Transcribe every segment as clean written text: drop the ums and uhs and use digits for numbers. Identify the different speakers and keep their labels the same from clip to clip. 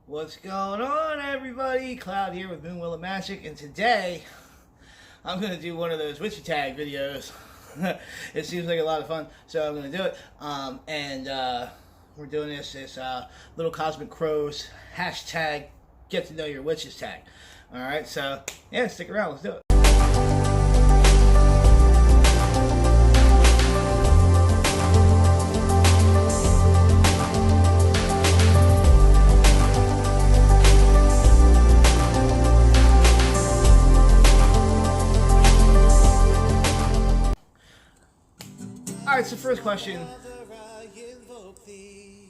Speaker 1: What's going on, everybody? Cloud here with Moon Willow Magic, and today I'm going to do one of those witchy tag videos. It seems like a lot of fun, so I'm going to do it. We're doing this Little Cosmic Crows hashtag Get to Know Your Witches tag. Alright, so yeah, stick around, let's do it. Alright, so first question,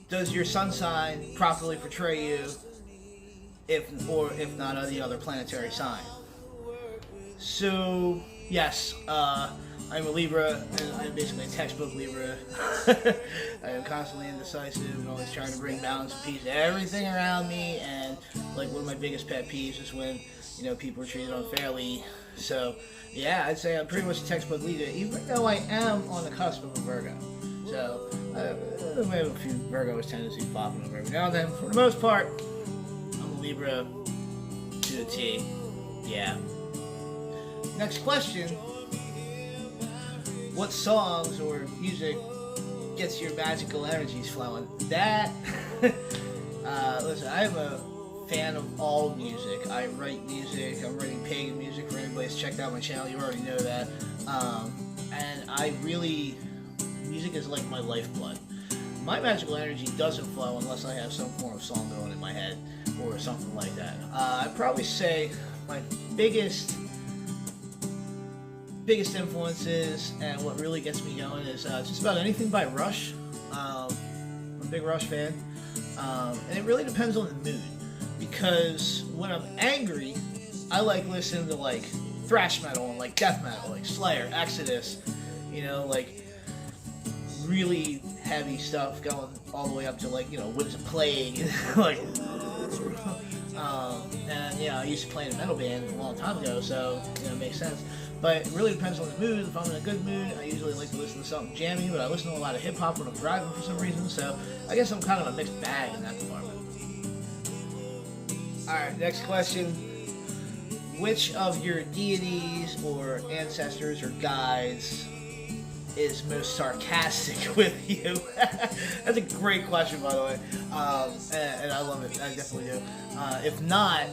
Speaker 1: does your sun sign properly portray you, if not any other planetary sign? So, yes, I'm a Libra, and I'm basically a textbook Libra. I am constantly indecisive and always trying to bring balance and peace to everything around me, and like one of my biggest pet peeves is when, people are treated unfairly. So, yeah, I'd say I'm pretty much a textbook Libra, even though I am on the cusp of a Virgo. So, I have a few Virgo tendencies popping up every now and then. For the most part, I'm a Libra to a T. Yeah. Next question. What songs or music gets your magical energies flowing? That, listen, I'm a fan of all music. I write music. I'm writing pagan music for anybody who's checked out my channel. You already know that. And music is like my lifeblood. My magical energy doesn't flow unless I have some form of song going in my head or something like that. I'd probably say my biggest influences and what really gets me going is just about anything by Rush. I'm a big Rush fan. And it really depends on the mood. Because when I'm angry, I like listening to like thrash metal and like death metal, like Slayer, Exodus, like really heavy stuff going all the way up to like, Winds of Plague, like, and I used to play in a metal band a long time ago, so, it makes sense. But it really depends on the mood. If I'm in a good mood, I usually like to listen to something jammy, but I listen to a lot of hip hop when I'm driving for some reason, so I guess I'm kind of a mixed bag in that department. Alright, next question. Which of your deities or ancestors or guides is most sarcastic with you? That's a great question, by the way. And I love it. I definitely do. If not,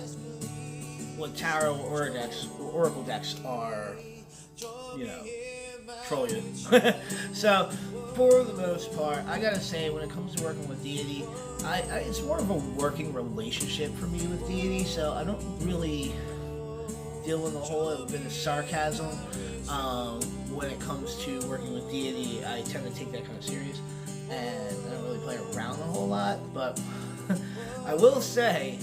Speaker 1: what tarot or oracle decks are, troll you. So, for the most part, I gotta say, when it comes to working with deity, it's more of a working relationship for me with deity, so I don't really deal with a whole lot of sarcasm. When it comes to working with deity, I tend to take that kind of serious, and I don't really play around a whole lot, but I will say,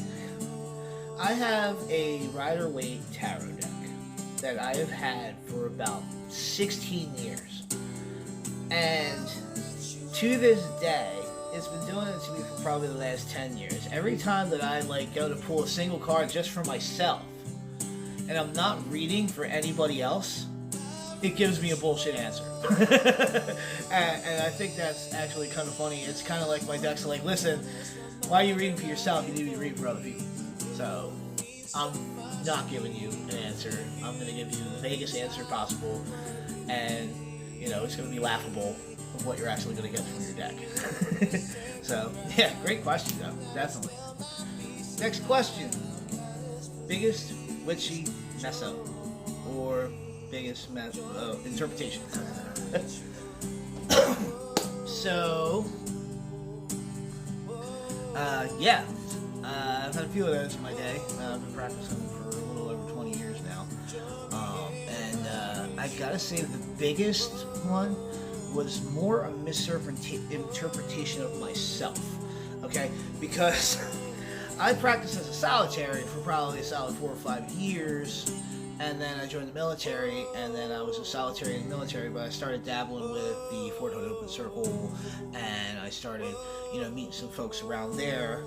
Speaker 1: I have a Rider-Waite tarot deck that I have had for about 16 years, and to this day, it's been doing it to me for probably the last 10 years. Every time that I go to pull a single card just for myself, and I'm not reading for anybody else, it gives me a bullshit answer. and I think that's actually kind of funny. It's kind of like my decks are like, listen, why are you reading for yourself? You need to be reading for other people. So, I'm not giving you an answer. I'm going to give you the vaguest answer possible, and, it's going to be laughable of what you're actually going to get from your deck. So, yeah, great question, though. Definitely. Next question. Biggest witchy mess up, or biggest interpretation. So, yeah, I've had a few of those in my day. I've been practicing for a little over 20 years now, and I gotta say the biggest one was more a misinterpretation of myself, okay, because I practiced as a solitary for probably a solid 4 or 5 years, and then I joined the military, and then I was a solitary in the military, but I started dabbling with the Fort Hood Open Circle, and I started, meeting some folks around there.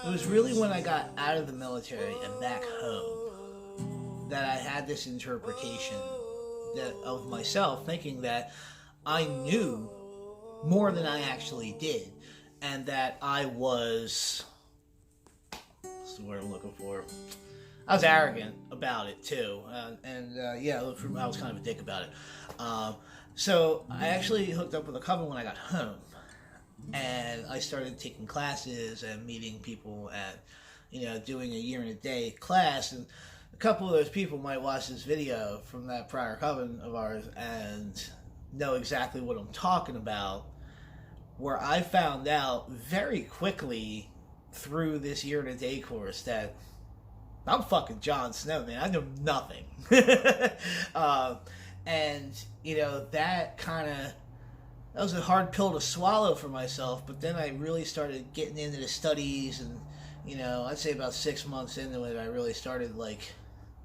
Speaker 1: It was really when I got out of the military and back home that I had this interpretation of myself, thinking that I knew more than I actually did. and that I was, what's the word I'm looking for? I was arrogant about it too, yeah, I was kind of a dick about it. So I actually hooked up with a coven when I got home, and I started taking classes and meeting people at, doing a year and a day class. And a couple of those people might watch this video from that prior coven of ours and know exactly what I'm talking about, where I found out very quickly through this year and a day course that I'm fucking Jon Snow, man. I know nothing. And, that was a hard pill to swallow for myself, but then I really started getting into the studies, and, I'd say about 6 months into it, I really started,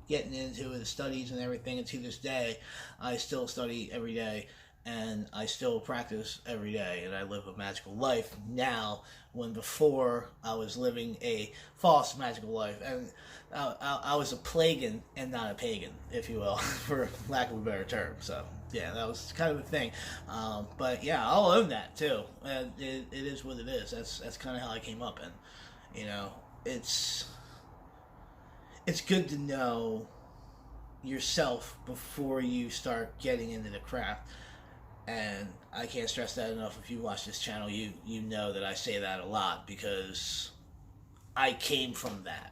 Speaker 1: getting into the studies and everything, and to this day, I still study every day, and I still practice every day, and I live a magical life now, when before I was living a false magical life, and I was a Pagan and not a pagan, if you will, for lack of a better term. So yeah, that was kind of a thing. But yeah, I'll own that too. And it is what it is. That's kind of how I came up, and it's good to know yourself before you start getting into the craft. And I can't stress that enough. If you watch this channel, you know that I say that a lot, because I came from that.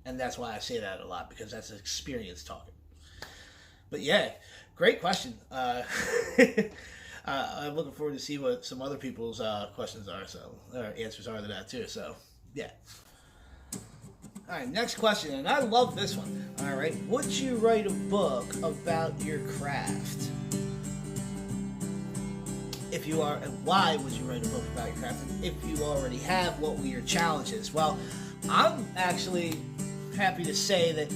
Speaker 1: And that's why I say that a lot, because that's experience talking. But yeah, great question. I'm looking forward to see what some other people's questions are, or answers are to that too. So yeah. All right, next question, and I love this one. All right, would you write a book about your craft? If you are, and why would you write a book about your craft? And if you already have, what were your challenges? Well, I'm actually happy to say that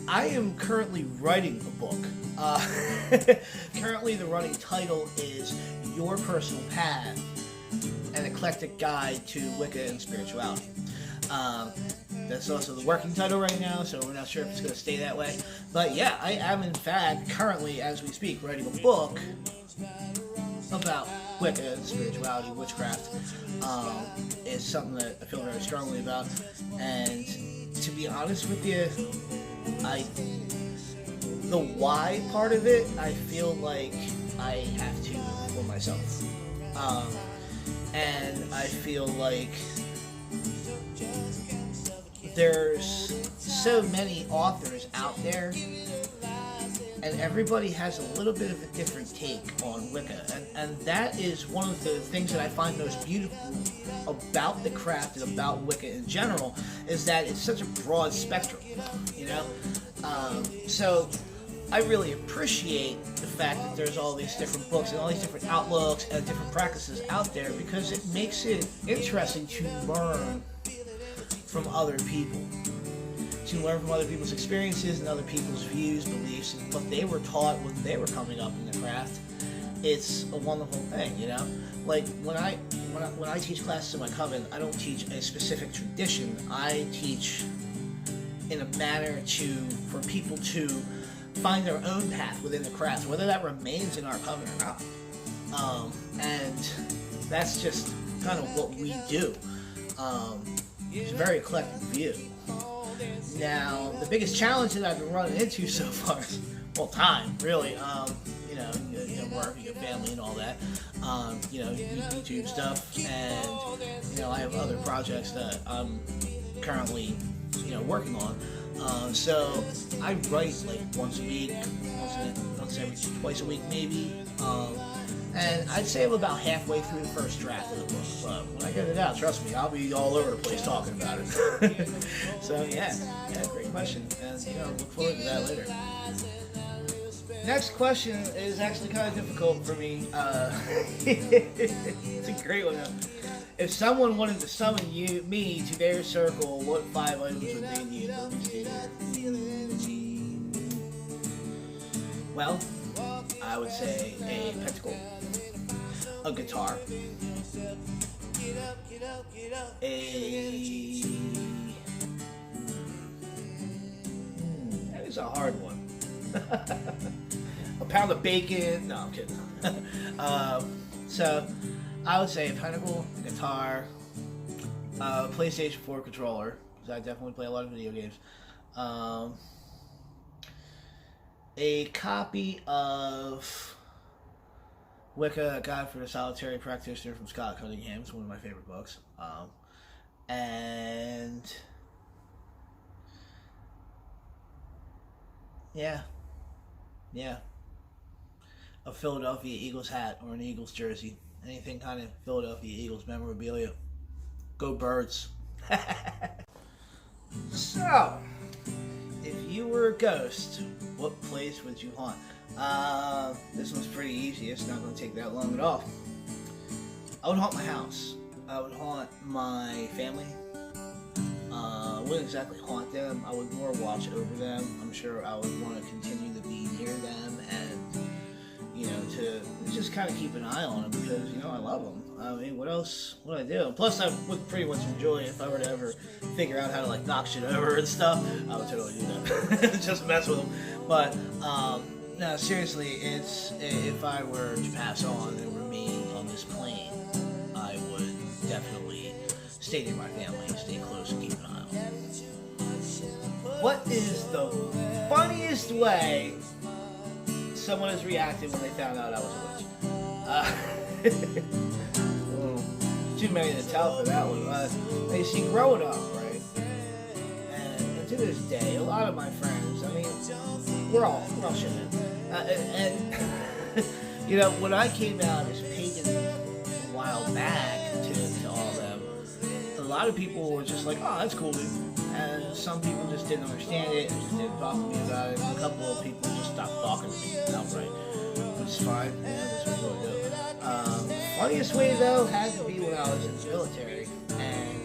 Speaker 1: I am currently writing a book. Currently, the running title is Your Personal Path, an Eclectic Guide to Wicca and Spirituality. That's also the working title right now, so we're not sure if it's going to stay that way. But yeah, I am in fact currently, as we speak, writing a book about Wicca and spirituality, witchcraft. Is something that I feel very strongly about. And to be honest with you, the why part of it, I feel like I have to for myself. And I feel like there's so many authors out there, and everybody has a little bit of a different take on Wicca, and that is one of the things that I find most beautiful about the craft and about Wicca in general, is that it's such a broad spectrum, so I really appreciate the fact that there's all these different books and all these different outlooks and different practices out there, because it makes it interesting to learn from other people. To learn from other people's experiences and other people's views, beliefs, and what they were taught when they were coming up in the craft. It's a wonderful thing, Like when I teach classes in my coven, I don't teach a specific tradition. I teach in a manner for people to find their own path within the craft, whether that remains in our coven or not. And that's just kind of what we do. It's a very eclectic view. Now, the biggest challenge that I've been running into so far is, time, really. Work, your family, and all that. YouTube stuff, and I have other projects that I'm currently, working on. So I write once a week, twice a week maybe. And I'd say I'm about halfway through the first draft of the book. But when I get it out, trust me, I'll be all over the place talking about it. So yeah, great question. And look forward to that later. Next question is actually kind of difficult for me. It's a great one. If someone wanted to summon me to their circle, what 5 items would they need? Well, I would say a pentacle, a guitar, that is a hard one. A pound of bacon. No, I'm kidding. So I would say a pentacle, a guitar, PlayStation 4 controller, because I definitely play a lot of video games. A copy of Wicca, A Guide for the Solitary Practitioner from Scott Cunningham. It's one of my favorite books. And yeah, a Philadelphia Eagles hat or an Eagles jersey. Anything kind of Philadelphia Eagles memorabilia. Go Birds. So, if you were a ghost, what place would you haunt? This one's pretty easy. It's not going to take that long at all. I would haunt my house. I would haunt my family. I wouldn't exactly haunt them. I would more watch over them. I'm sure I would want to continue to be near them and, you know, to just kind of keep an eye on them because, you know, I love them. I mean, what else would I do? Plus, I would pretty much enjoy if I were to ever figure out how to, like, knock shit over and stuff. I would totally do that. Just mess with them. But, no, seriously, it's, if I were to pass on and remain on this plane, I would definitely stay near my family, stay close, and keep an eye on them. What is the funniest way someone has reacted when they found out I was a witch? Too many to tell for that one. You see, growing up, right, and to this day, a lot of my friends, I mean, we're all shitheads. And you know, when I came out as Pagan a while back to all of them, a lot of people were just like, oh, that's cool, dude. And some people just didn't understand it and just didn't talk to me about it. And a couple of people just stopped talking to me outright, which is fine. Yeah, that's what you want to do. Funniest way though had to be when I was in the military, and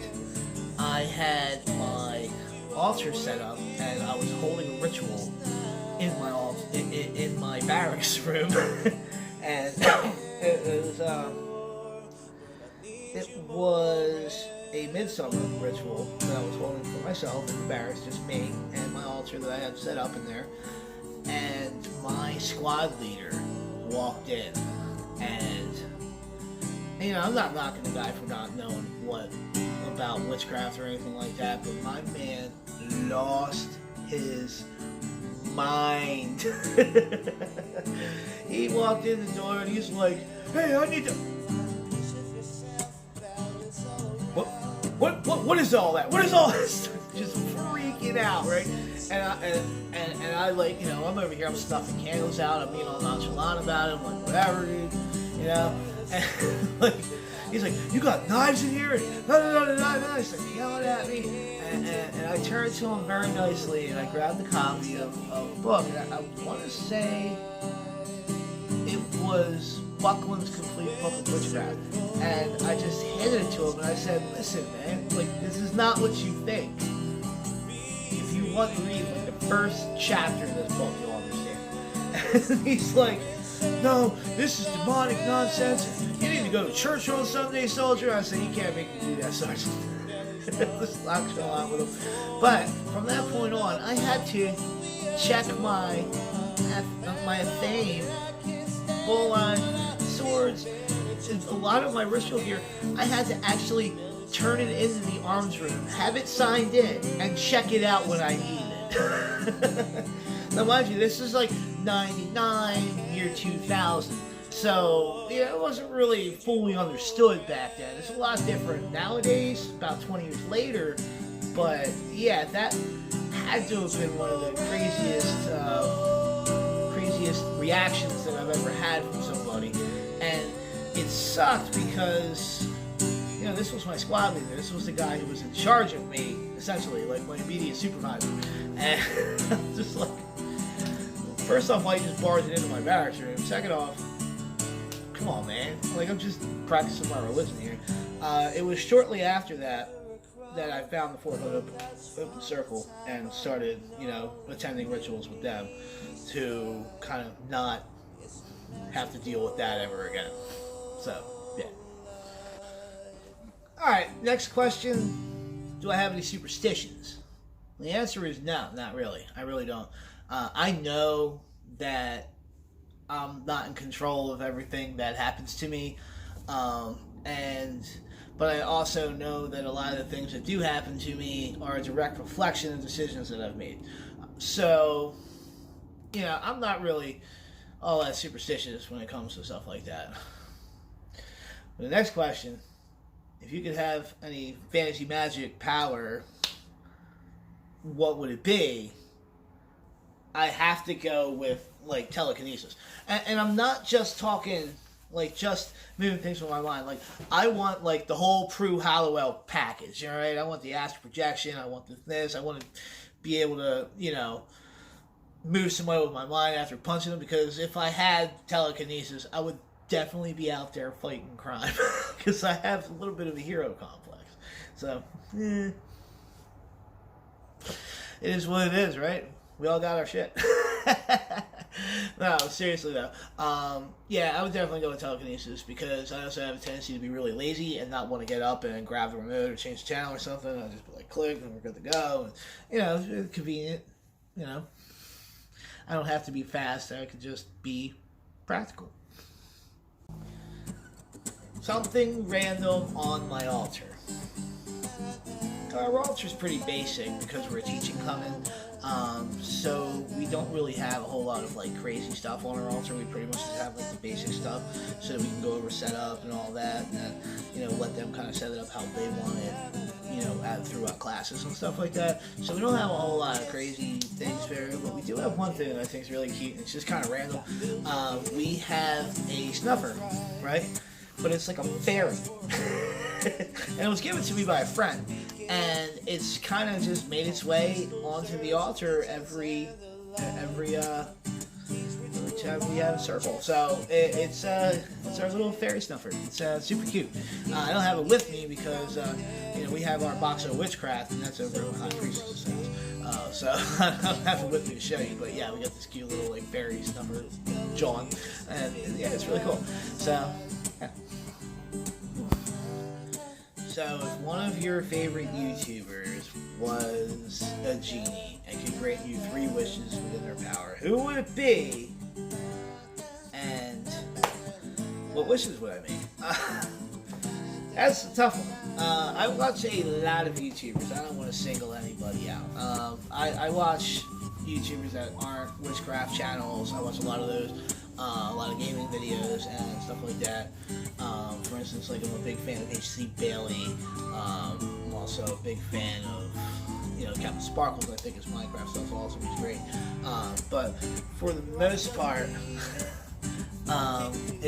Speaker 1: I had my altar set up, and I was holding a ritual in my in my barracks room, and it was a midsummer ritual that I was holding for myself in the barracks, just me and my altar that I had set up in there, and my squad leader walked in, and you know, I'm not knocking the guy for not knowing what about witchcraft or anything like that, but my man lost his mind. He walked in the door and he's like, "Hey, I need to." What is all that? What is all this? Just freaking out, right? And I like, you know, I'm over here, I'm stuffing candles out, I'm being all nonchalant about it, I'm like, whatever, dude, you know. And like, he's like, "You got knives in here?" And he's like yelling at me. And I turned to him very nicely, and I grabbed the copy of the book. And I want to say it was Buckland's Complete Book of Witchcraft. And I just handed it to him, and I said, "Listen, man, like, this is not what you think. If you want to read like the first chapter of this book, you'll understand." And he's like, "No, this is demonic nonsense. You need to go to church on Sunday, soldier." I said, "You can't make me do that, Sergeant." Just locked on with him. But from that point on, I had to check my fame, full on swords. A lot of my ritual gear, I had to actually turn it into the arms room, have it signed in, and check it out when I need it. Now, mind you, this is like 99, year 2000. So, yeah, it wasn't really fully understood back then. It's a lot different nowadays, about 20 years later. But, yeah, that had to have been one of the craziest reactions that I've ever had from somebody. And it sucked because, you know, this was my squad leader. This was the guy who was in charge of me, essentially, like my immediate supervisor. And I'm just like, first off, why you just barged it into my barracks room? Second off, come on, man. Like, I'm just practicing my religion here. It was shortly after that I found the 400 open circle and started, you know, attending rituals with them to kind of not have to deal with that ever again. So, yeah. Alright, next question. Do I have any superstitions? The answer is no, not really. I really don't. I know that I'm not in control of everything that happens to me, But I also know that a lot of the things that do happen to me are a direct reflection of decisions that I've made. So, I'm not really all that superstitious when it comes to stuff like that. The next question, if you could have any fantasy magic power, what would it be? I have to go with, like, telekinesis. And I'm not just talking, like, just moving things with my mind. Like, I want, like, the whole Prue Halliwell package, all right? I want the astral projection. I want this. I want to be able to, move somebody with my mind after punching them. Because if I had telekinesis, I would definitely be out there fighting crime. Because I have a little bit of a hero complex. So, it is what it is, right? We all got our shit. No, seriously though. Yeah, I would definitely go with telekinesis because I also have a tendency to be really lazy and not want to get up and grab the remote or change the channel or something. I'll just be like, click, and we're good to go. And, it's convenient. I don't have to be fast. I could just be practical. Something random on my altar. Our altar is pretty basic because we're a teaching coven, so we don't really have a whole lot of like crazy stuff on our altar. We pretty much just have like the basic stuff so that we can go over setup and all that, and then, let them kind of set it up how they want it, throughout classes and stuff like that. So we don't have a whole lot of crazy things there, but we do have one thing that I think is really cute, and it's just kind of random. We have a snuffer, right? But it's like a fairy. And it was given to me by a friend. And it's kind of just made its way onto the altar every time we have a circle. So it's our little fairy snuffer. It's super cute. I don't have it with me because we have our box of witchcraft, and that's over at my high priestess' house. So I don't have it with me to show you, but yeah, we got this cute little like fairy snuffer, John, and yeah, it's really cool. So yeah. So if one of your favorite YouTubers was a genie and could grant you 3 wishes within their power, who would it be? And what wishes would I make? That's a tough one. I watch a lot of YouTubers. I don't want to single anybody out. I watch YouTubers that aren't witchcraft channels. I watch a lot of those. A lot of gaming videos and stuff like that. For instance, like I'm a big fan of HC Bailey. I'm also a big fan of, Captain Sparkles. I think his Minecraft stuff also is great. But for the most part,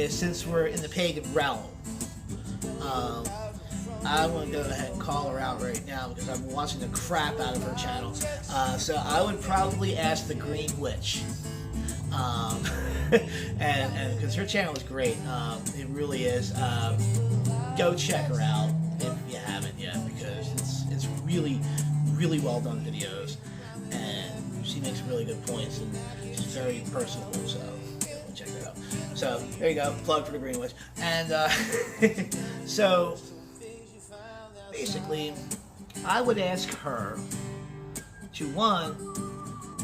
Speaker 1: since we're in the pagan realm, I'm going to go ahead and call her out right now because I'm watching the crap out of her channel. So I would probably ask the Green Witch. And because her channel is great, it really is. Go check her out if you haven't yet, because it's really, really well done videos, and she makes really good points, and she's very personable. So definitely check that out. So there you go, plug for the Green Witch. And so basically, I would ask her to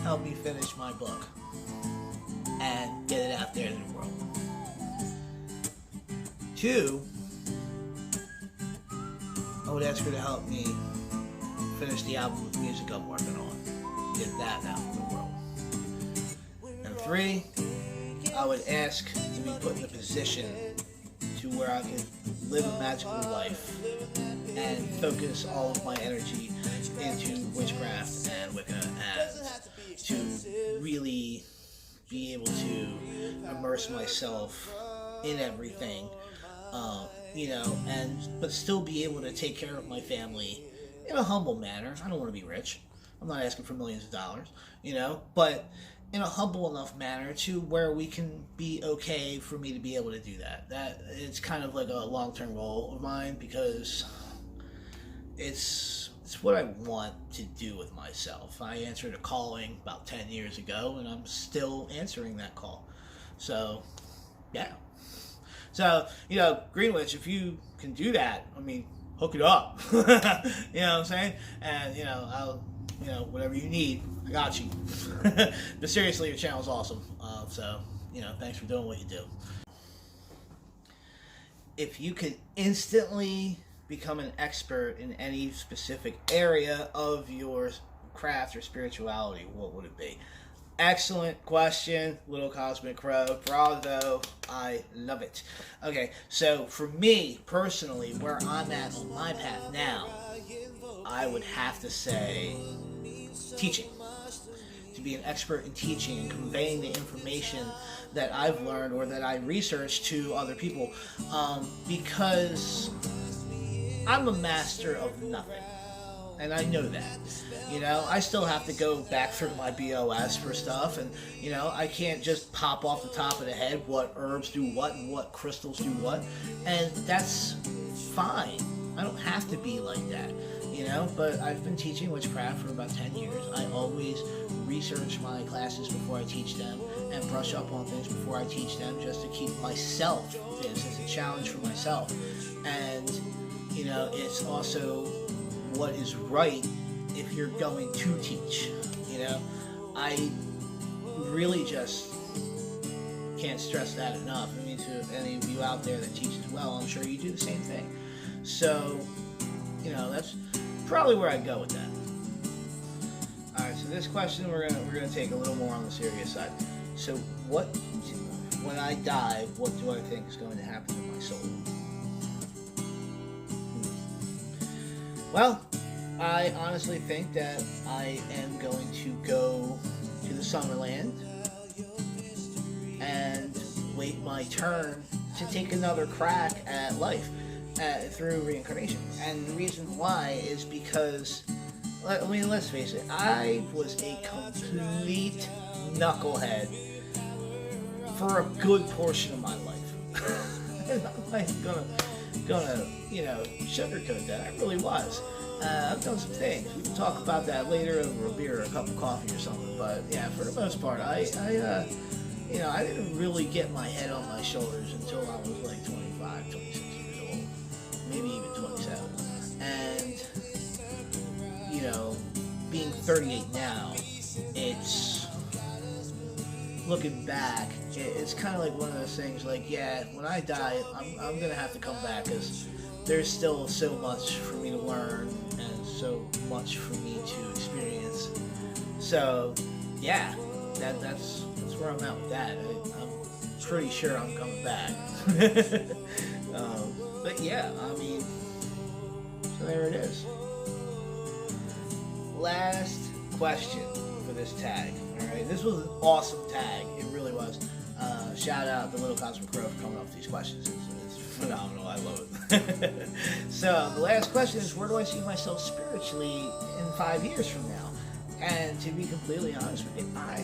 Speaker 1: help me finish my book and get it out there in the world. 2, I would ask her to help me finish the album of music I'm working on. Get that out in the world. And 3, I would ask to be put in a position to where I can live a magical life and focus all of my energy into witchcraft and wicca, and to really be able to immerse myself in everything, but still be able to take care of my family in a humble manner. I don't want to be rich. I'm not asking for millions of dollars, but in a humble enough manner to where we can be okay for me to be able to do that. That it's kind of like a long-term goal of mine, because it's what I want to do with myself. I answered a calling about 10 years ago, and I'm still answering that call. So, yeah. So, Green Witch, if you can do that, hook it up. You know what I'm saying? And, I'll, whatever you need, I got you. But seriously, your channel's awesome. So, thanks for doing what you do. if you could instantly become an expert in any specific area of your craft or spirituality, what would it be? Excellent question, Little Cosmic Crow. Bravo. I love it. Okay, so for me, personally, where I'm at on my path now, I would have to say teaching. To be an expert in teaching and conveying the information that I've learned or that I researched to other people. Because I'm a master of nothing. And I know that. You know, I still have to go back through my BOS for stuff, and, you know, I can't just pop off the top of the head what herbs do what and what crystals do what, and that's fine. I don't have to be like that, you know, but I've been teaching witchcraft for about 10 years. I always research my classes before I teach them and brush up on things before I teach them just to keep myself, this is a challenge for myself, and, you know, it's also what is right if you're going to teach. You know, I really just can't stress that enough. I mean, to any of you out there that teach as well, I'm sure you do the same thing. So, you know, that's probably where I'd go with that. All right, so this question we're gonna take a little more on the serious side. So, when I die, what do I think is going to happen to my soul? Well, I honestly think that I am going to go to the Summerland and wait my turn to take another crack at life through reincarnation. And the reason why is because, I mean, let's face it, I was a complete knucklehead for a good portion of my life. I'm not gonna, you know, sugarcoat that. I really was. I've done some things. We can talk about that later over a beer or a cup of coffee or something. But yeah, for the most part, I you know, I didn't really get my head on my shoulders until I was like 25, 26 years old, maybe even 27. And you know, being 38 now, it's looking back. It's kind of like one of those things. Like, yeah, when I die, I'm gonna have to come back because there's still so much for me to learn and so much for me to experience. So, yeah, that's where I'm at with that. I'm pretty sure I'm coming back. But yeah, I mean, so there it is. Last question for this tag. All right, this was an awesome tag. It really was. Shout out to Little Cosmic Crow for coming up with these questions. It's phenomenal. I love it. So the last question is, where do I see myself spiritually in 5 years from now? And to be completely honest with you, I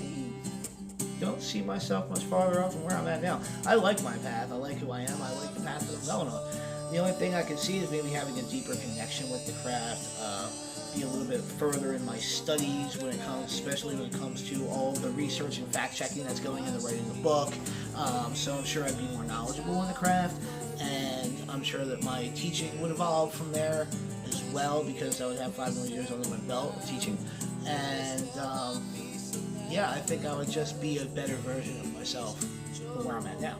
Speaker 1: don't see myself much farther off from where I'm at now. I like my path. I like who I am. I like the path that I'm going on. The only thing I can see is maybe having a deeper connection with the craft, be a little bit further in my studies when it comes, especially when it comes to all the research and fact-checking that's going into writing the book. So I'm sure I'd be more knowledgeable in the craft, and I'm sure that my teaching would evolve from there as well, because I would have 5 more years under my belt of teaching. And yeah, I think I would just be a better version of myself from where I'm at now.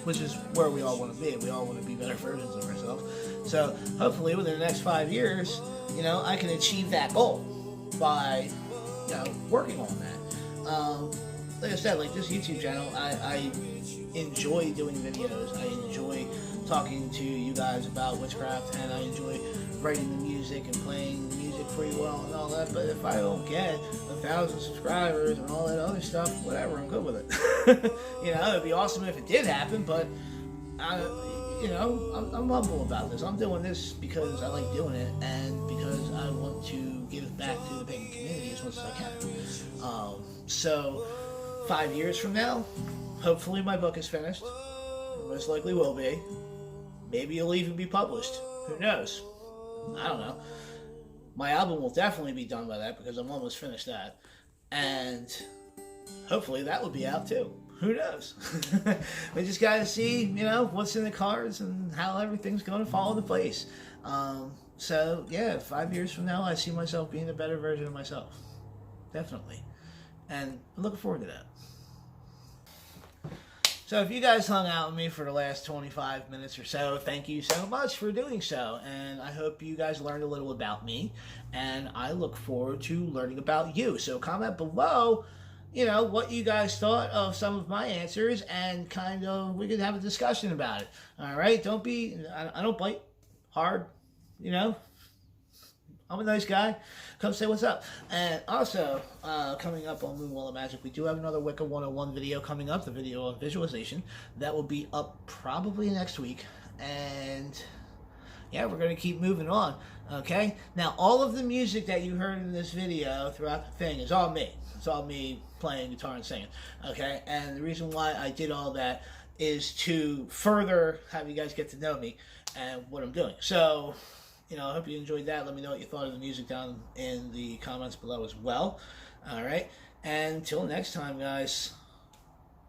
Speaker 1: Which is where we all want to be. We all want to be better versions of ourselves. So hopefully within the next 5 years, you know, I can achieve that goal by, you know, working on that. Like I said, like this YouTube channel, I enjoy doing videos. I enjoy talking to you guys about witchcraft, and I enjoy writing the music and playing the music for you all and all that. But if I don't get 1,000 subscribers and all that other stuff, whatever, I'm good with it. You know, it'd be awesome if it did happen, but you know, I'm humble about this. I'm doing this because I like doing it, and because I want to give back to the pagan community as much as I can. So 5 years from now, hopefully my book is finished. It most likely will be. Maybe it'll even be published. Who knows? I don't know. My album will definitely be done by that, because I'm almost finished that. And hopefully that will be out too. Who knows? We just gotta see, you know, what's in the cards and how everything's going to fall into place. So yeah, 5 years from now, I see myself being a better version of myself. Definitely. And I'm looking forward to that. So if you guys hung out with me for the last 25 minutes or so, thank you so much for doing so. And I hope you guys learned a little about me. And I look forward to learning about you. So comment below, what you guys thought of some of my answers, and kind of we could have a discussion about it. All right? I don't bite hard, I'm a nice guy. Come say what's up. And also, coming up on Moonwall of Magic, we do have another Wicca 101 video coming up, the video on visualization. That will be up probably next week. And yeah, we're going to keep moving on. Okay? Now, all of the music that you heard in this video throughout the thing is all me. It's all me playing guitar and singing. Okay? And the reason why I did all that is to further have you guys get to know me and what I'm doing. So, I hope you enjoyed that. Let me know what you thought of the music down in the comments below as well. All right? And until next time, guys,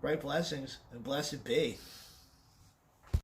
Speaker 1: bright blessings and blessed be.